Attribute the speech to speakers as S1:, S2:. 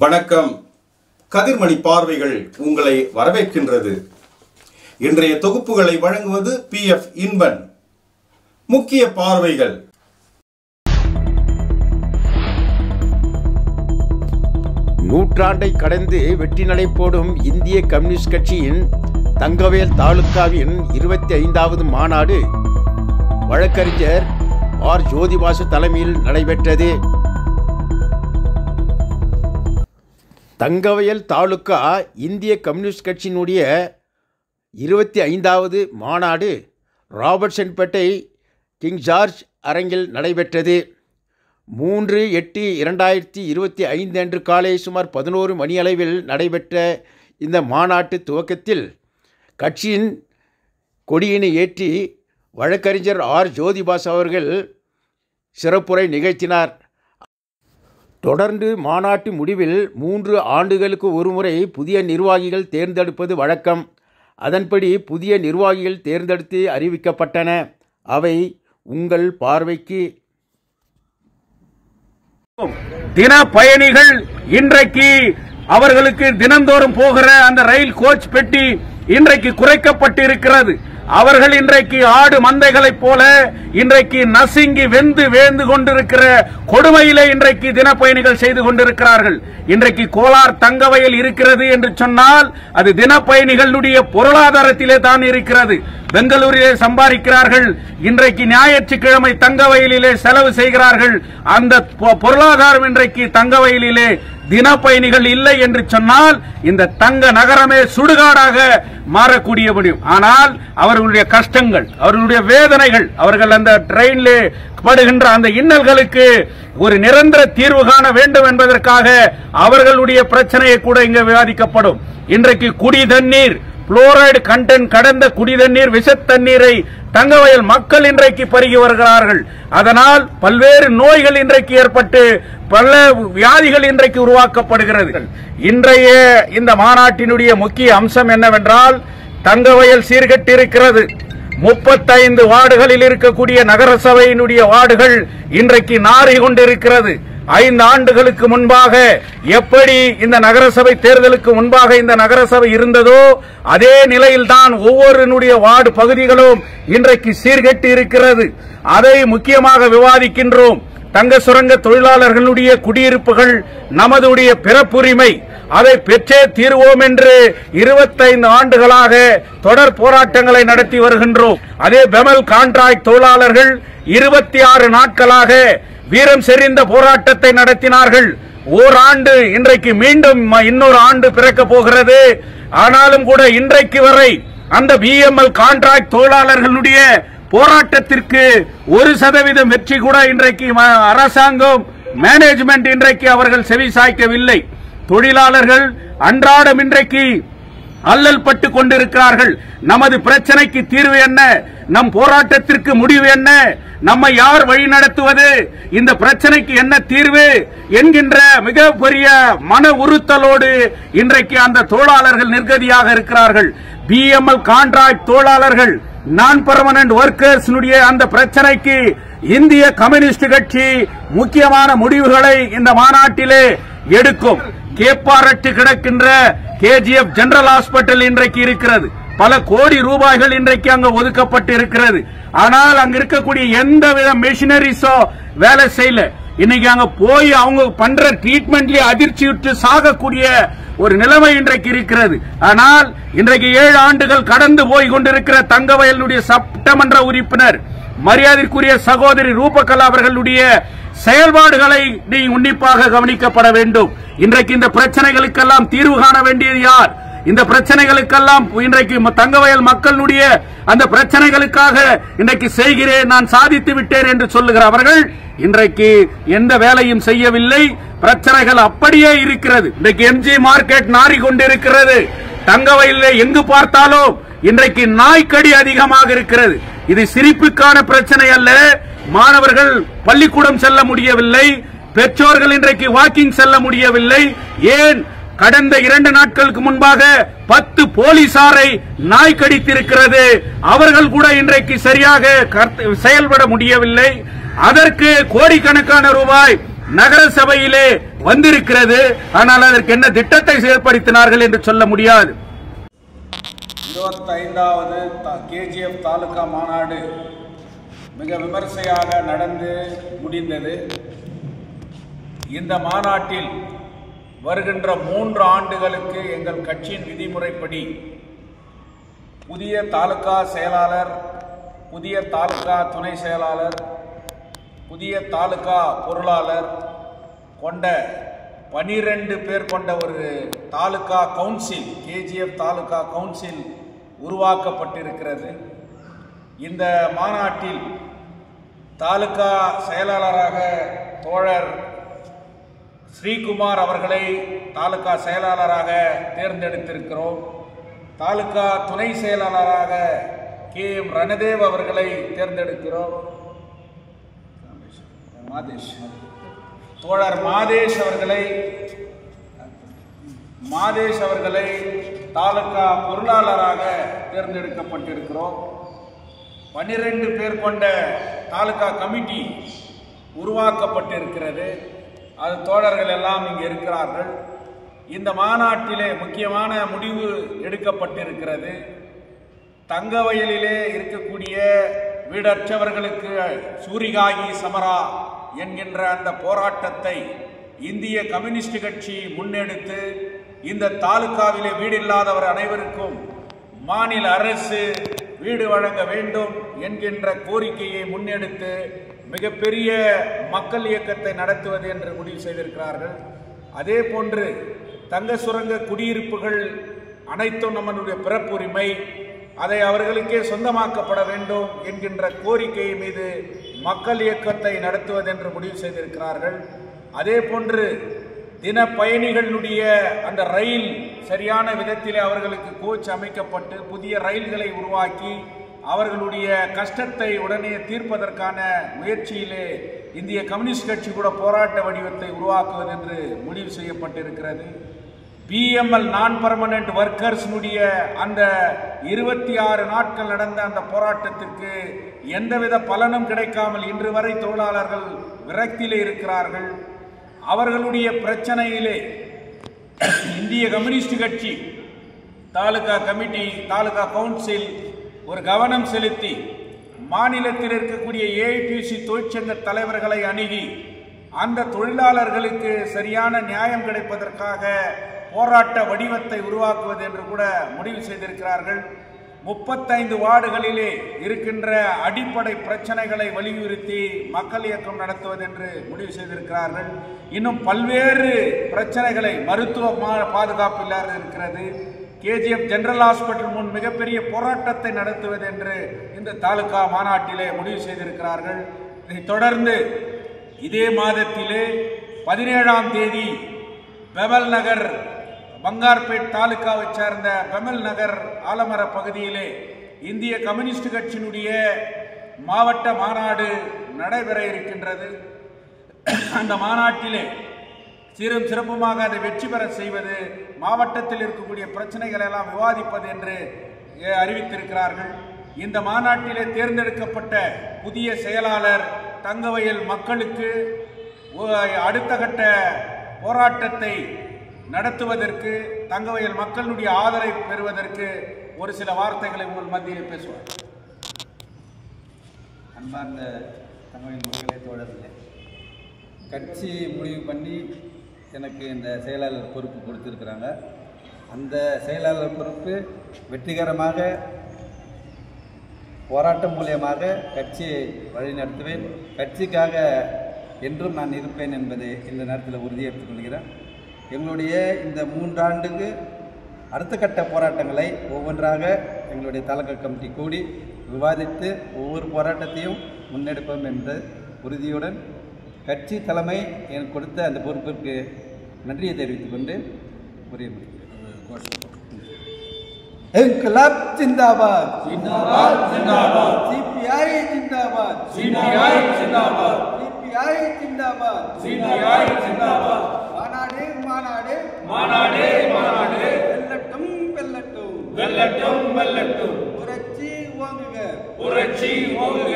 S1: வணக்கம். கதிர்மணி பார்வைகள் உங்களை வரவேற்கின்றது. இன்றைய தொகுப்புகளை வழங்குவது PF இன்பன். முக்கிய பார்வைகள்.
S2: நூற்றாண்டை கடந்து வெற்றி நடை போடும் இந்திய கம்யூனிஸ்ட் கட்சியின் தங்கவேல் தாலுகாவின் 25வது மாநாடு வழக்கறிஞர் ஆர் ஜோதிபாசு தலைமையில் நடைபெற்றது. தங்கவயல் தாலுகா இந்திய கம்யூனிஸ்ட் கட்சியினுடைய 25வது மாநாடு ராபர்ட்சன்பேட்டை கிங் ஜார்ஜ் அரங்கில் நடைபெற்றது. 3/8/2025 அன்று காலை சுமார் 11 மணியளவில் நடைபெற்ற இந்த மாநாட்டு துவக்கத்தில் கட்சியின் கொடியினை ஏற்றி வழக்கறிஞர் ஆர் ஜோதிபாஸ் அவர்கள் சிறப்புரை நிகழ்த்தினார். தொடர்ந்து மாநாட்டு முடிவில் 3 ஆண்டுகளுக்கு ஒருமுறை புதிய நிர்வாகிகள் தேர்ந்தெடுப்பது வழக்கம். அதன்படி புதிய நிர்வாகிகள் தேர்ந்தெடுத்து அறிவிக்கப்பட்டன. அவை உங்கள் பார்வைக்கு.
S3: தின பயணிகள் இன்றைக்கு அவர்களுக்கு தினந்தோறும் போகிற அந்த ரயில் கோச் பெட்டி இன்றைக்கு குறைக்கப்பட்டிருக்கிறது. அவர்கள் இன்றைக்கு ஆடு மந்தைகளைப் போல இன்றைக்கு நசுங்கி வேந்து கொண்டிருக்கிற கொடுமையிலே இன்றைக்கு தின பயணிகள் செய்து கொண்டிருக்கிறார்கள். இன்றைக்கு கோலார் தங்கவயல் இருக்கிறது என்று சொன்னால் அது தின பயணிகளுடைய பொருளாதாரத்திலே தான் இருக்கிறது. பெங்களூரிலே சம்பாதிக்கிறார்கள், இன்றைக்கு ஞாயிற்றுக்கிழமை தங்கவயலிலே செலவு செய்கிறார்கள். அந்த பொருளாதாரம் இன்றைக்கு தங்கவயலிலே தின பயணிகள் இல்லை என்று சொன்னால் இந்த தங்க நகரமே சுடுகாடாக மாறக்கூடிய முடியும். ஆனால் அவர்களுடைய கஷ்டங்கள், அவர்களுடைய வேதனைகள், அவர்கள் அந்த ட்ரெயினிலே படுகின்ற அந்த இன்னல்களுக்கு ஒரு நிரந்தர தீர்வு காண வேண்டும் என்பதற்காக அவர்களுடைய பிரச்சனையை கூட இங்கு விவாதிக்கப்படும். இன்றைக்கு குடி தண்ணீர் புளோரைடு கண்டென்ட் கடந்த குடி தண்ணீர் விஷ தண்ணீரை தங்கவயல் மக்கள் இன்றைக்கு பருகி வருகிறார்கள். அதனால் பல்வேறு நோய்கள் இன்றைக்கு ஏற்பட்டு பல வியாதிகள் இன்றைக்கு உருவாக்கப்படுகிறது. இன்றைய இந்த மாநாட்டினுடைய முக்கிய அம்சம் என்னவென்றால், தங்கவயல் சீர்கெட்டிருக்கிறது. 35 வார்டுகளில் இருக்கக்கூடிய நகரசபையினுடைய வார்டுகள் இன்றைக்கு நாறிக் கொண்டிருக்கிறது. 5 ஆண்டுகளுக்கு முன்பாக எப்படி இந்த நகரசபை தேர்தலுக்கு முன்பாக இந்த நகரசபை இருந்ததோ அதே நிலையில்தான் ஒவ்வொருடைய வார்டு பகுதிகளும் இன்றைக்கு சீர்கெட்டு இருக்கிறது. அதை முக்கியமாக விவாதிக்கின்றோம். தங்க சுரங்க தொழிலாளர்களுடைய குடியிருப்புகள் நமதுடைய பிறப்புரிமை, அதை பெற்றே தீர்வோம் என்று 25 ஆண்டுகளாக தொடர் போராட்டங்களை நடத்தி வருகின்றோம். அதே பெமல் கான்ட்ராக்ட் தொழிலாளர்கள் 26 நாட்களாக வீரம் செறிந்த போராட்டத்தை நடத்தினார்கள். ஓராண்டு இன்றைக்கு மீண்டும் இன்னொரு ஆண்டு பிறக்க போகிறது. ஆனாலும் கூட இன்றைக்கு வரை அந்த BML கான்ட்ராக்ட் தொழிலாளர்களுடைய போராட்டத்திற்கு 1% வெற்றி கூட இன்றைக்கு அரசாங்கம் மேனேஜ்மெண்ட் இன்றைக்கு அவர்கள் செவி சாய்க்கவில்லை. தொழிலாளர்கள் அன்றாடம் இன்றைக்கு அல்லல் பட்டு கொண்டிருக்கிறார்கள். நமது பிரச்சனைக்கு தீர்வு என்ன, நம் போராட்டத்திற்கு முடிவு என்ன, நம்மை யார் வழி நடத்துவது, இந்த பிரச்சனைக்கு என்ன தீர்வு என்கின்ற மிகப்பெரிய மன உறுத்தலோடு இன்றைக்கு அந்த தொழிலாளர்கள் நிர்கதியாக இருக்கிறார்கள். BML கான்ட்ராக்ட் தொழிலாளர்கள் நான் பெர்மனன்ட் ஒர்க்கர்ஸ் அந்த பிரச்சனைக்கு இந்திய கம்யூனிஸ்ட் கட்சி முக்கியமான முடிவுகளை இந்த மாநாட்டிலே எடுக்கும். கேப்பாரட்டு கிடக்கின்ற KGF ஜெனரல் ஹாஸ்பிட்டல் இன்றைக்கு இருக்கிறது. பல கோடி ரூபாய்கள் இன்றைக்கு அங்கு ஒதுக்கப்பட்டு இருக்கிறது. ஆனால் அங்க இருக்கக்கூடிய எந்தவித மெஷினரிஸோ வேலை செய்யல. இன்னைக்கு அங்க போய் அவங்க பண்ற ட்ரீட்மெண்ட்லயே அதிர்ச்சியுற்று சாகக்கூடிய ஒரு நிலைமை இன்றைக்கு இருக்கிறது. ஆனால் இன்றைக்கு 7 ஆண்டுகள் கடந்து போய் கொண்டிருக்கிற தங்கவயலுடைய சட்டமன்ற உறுப்பினர் மரியாதைக்குரிய சகோதரி ரூபகலா அவர்களுடைய செயல்பாடுகளை நீ உன்னிப்பாக கவனிக்கப்பட வேண்டும். இன்றைக்கு இந்த பிரச்சனைகளுக்கெல்லாம் தீர்வு காண வேண்டியது யார்? இந்த பிரச்சனைகளுக்கெல்லாம் இன்றைக்கு தங்கவயல் மக்களுடைய அந்த பிரச்சனைகளுக்காக இன்றைக்கு செய்கிறேன், நான் சாதித்து விட்டேன் என்று சொல்லுகிற அவர்கள் இன்றைக்கு எந்த வேலையும் செய்யவில்லை. பிரச்சனைகள் அப்படியே இருக்கிறது. இன்றைக்கு MG மார்க்கெட் நாறிக் கொண்டிருக்கிறது. தங்கவயலில் எங்கு பார்த்தாலும் இன்றைக்கு நாய்க்கடி அதிகமாக இருக்கிறது. இது சிரிப்புக்கான பிரச்சனை அல்ல. மாணவர்கள் பள்ளிக்கூடம் செல்ல முடியவில்லை, பெற்றோர்கள் இன்றைக்கு வாக்கிங் செல்ல முடியவில்லை. ஏன்? கடந்த 2 நாட்களுக்கு முன்பாக 10 போலீசாரை நாய் கடித்திருக்கிறது. அவர்கள் கூட இன்றைக்கு சரியாக செயல்பட முடியவில்லை. அதற்கு கோடிக்கணக்கான ரூபாய் நகர சபையிலே வந்திருக்கிறது. ஆனால் அதற்கு என்ன திட்டத்தை செயல்படுத்தினார்கள் என்று சொல்ல முடியாது.
S4: 25வது KGF தாலுகா மாநாடு மிக விமர்சையாக நடந்து முடிந்தது. இந்த மாநாட்டில் வருகின்ற 3 ஆண்டுகளுக்கு எங்கள் கட்சியின் விதிமுறைப்படி புதிய தாலுகா செயலாளர், புதிய தாலுகா துணை செயலாளர், புதிய தாலுகா பொருளாளர் கொண்ட 12 பேர் கொண்ட ஒரு taluka council, KGF taluka council உருவாக்கப்பட்டிருக்கிறது. இந்த மாநாட்டில் தாலுகா செயலாளராக தோழர் ஸ்ரீகுமார் அவர்களை தாலுகா செயலாளராக தேர்ந்தெடுத்திருக்கிறோம். தாலுகா துணை செயலாளராக KM ரணதேவ் அவர்களை தேர்ந்தெடுக்கிறோம். தோழர் மாதேஷ் அவர்களை தாலுகா பொருளாளராக தேர்ந்தெடுக்கப்பட்டிருக்கிறோம். 12 பேர் கொண்ட தாலுகா கமிட்டி உருவாக்கப்பட்டிருக்கிறது. அது தோழர்கள் எல்லாம் இங்கே இருக்கிறார்கள். இந்த மாநாட்டிலே முக்கியமான முடிவு எடுக்கப்பட்டிருக்கிறது. தங்கவயலிலே இருக்கக்கூடிய வீடற்றவர்களுக்கு சூரிகாயி சமரா என்கின்ற அந்த போராட்டத்தை இந்திய கம்யூனிஸ்ட் கட்சி முன்னெடுத்து இந்த தாலுகாவிலே வீடு இல்லாதவர் அனைவருக்கும் மாநில அரசு வீடு வழங்க வேண்டும் என்கின்ற கோரிக்கையை முன்னெடுத்து மிகப்பெரிய மக்கள் இயக்கத்தை நடத்துவது என்று முடிவு செய்திருக்கிறார்கள். அதே போன்று தங்க சுரங்க குடியிருப்புகள் அனைத்தும் நம்மளுடைய பிறப்புரிமை, அதை அவர்களுக்கே சொந்தமாக்கப்பட வேண்டும் என்கின்ற கோரிக்கை மீது மக்கள் இயக்கத்தை நடத்துவது என்று முடிவு செய்திருக்கிறார்கள். அதே போன்று தின பயணிகளுடைய அந்த ரயில் சரியான விதத்திலே அவர்களுக்கு கோச் அமைக்கப்பட்டு புதிய ரயில்களை உருவாக்கி அவர்களுடைய கஷ்டத்தை உடனே தீர்ப்பதற்கான முயற்சியிலே இந்திய கம்யூனிஸ்ட் கட்சி கூட போராட்ட வடிவத்தை உருவாக்குவது என்று முடிவு செய்யப்பட்டிருக்கிறது. BML நான் பர்மனன்ட் ஒர்க்கர்ஸ்னுடைய அந்த 26 நாட்கள் நடந்த அந்த போராட்டத்திற்கு எந்தவித பலனும் கிடைக்காமல் இன்று வரை தொழிலாளர்கள் விரக்தியிலே இருக்கிறார்கள். அவர்களுடைய பிரச்சனையிலே இந்திய கம்யூனிஸ்ட் கட்சி தாலுகா கமிட்டி, தாலுகா கவுன்சில் ஒரு கவனம் செலுத்தி மாநிலத்தில் இருக்கக்கூடிய AITC தொழிற்சங்க தலைவர்களை அணுகி அந்த தொழிலாளர்களுக்கு சரியான நியாயம் கிடைப்பதற்காக போராட்ட வடிவத்தை உருவாக்குவது என்று கூட முடிவு செய்திருக்கிறார்கள். 35 வார்டுகளிலே இருக்கின்ற அடிப்படை பிரச்சனைகளை வலியுறுத்தி மக்கள் இயக்கம் நடத்துவது என்று முடிவு செய்திருக்கிறார்கள். இன்னும் பல்வேறு பிரச்சனைகளை, மருத்துவ பாதுகாப்பு இல்லாத இருக்கிறது, KGF ஜெனரல் ஹாஸ்பிட்டல் முன் மிகப்பெரிய போராட்டத்தை நடத்துவது என்று இந்த தாலுகா மாநாட்டிலே முடிவு செய்திருக்கிறார்கள். இதைத் தொடர்ந்து இதே மாதத்திலே 17ஆம் தேதி பெமல் நகர், பங்கார்பேட் தாலுகாவை சேர்ந்த பெமல் நகர் ஆலமர பகுதியிலே இந்திய கம்யூனிஸ்ட் கட்சியினுடைய மாவட்ட மாநாடு நடைபெற இருக்கின்றது. அந்த மாநாட்டிலே சீரும் சிறப்புமாக அதை வெற்றி பெற செய்வது, மாவட்டத்தில் இருக்கக்கூடிய பிரச்சனைகள் எல்லாம் விவாதிப்பது என்று அறிவித்திருக்கிறார்கள். இந்த மாநாட்டிலே தேர்ந்தெடுக்கப்பட்ட புதிய செயலாளர் தங்கவயல் மக்களுக்கு அடுத்த கட்ட போராட்டத்தை நடத்துவதற்கு, தங்கவயல் மக்களுடைய ஆதரவை பெறுவதற்கு ஒரு சில வார்த்தைகளை உங்கள் மத்தியில் பேசுவார்.
S5: அன்பார்ந்த தங்கவயல் மக்களே, தோழர்களே, கட்சி முடிவு பண்ணி எனக்கு இந்த செயலாளர் பொறுப்பு கொடுத்துருக்குறாங்க. அந்த செயலாளர் பொறுப்பு வெற்றிகரமாக போராட்டம் மூலியமாக கட்சியை வழிநடத்துவேன். கட்சிக்காக என்றும் நான் இருப்பேன் என்பதை இந்த நேரத்தில் உறுதியேற்றுக் கொள்கிறேன். எங்களுடைய இந்த 3 ஆண்டுக்கு அடுத்த கட்ட போராட்டங்களை ஒவ்வொன்றாக எங்களுடைய தாலுகா கமிட்டி கூடி விவாதித்து ஒவ்வொரு போராட்டத்தையும் முன்னெடுப்போம் என்ற உறுதியுடன் கட்சி தலைமை எனக்கு கொடுத்த அந்த பொறுப்பிற்கு நன்றியை தெரிவித்துக் கொண்டு உரையை முடிக்கிறேன். Inquilab zindabad, zindabad, zindabad. CPI zindabad, CPI zindabad, CPI zindabad, CPI zindabad. மாநாடு மாநாடு மாநாடு மாநாடு, வெல்லட்டும் வெல்லட்டும் வெல்லட்டும் வெல்லட்டும். புரட்சி ஓங்குக, புரட்சி ஓங்குக.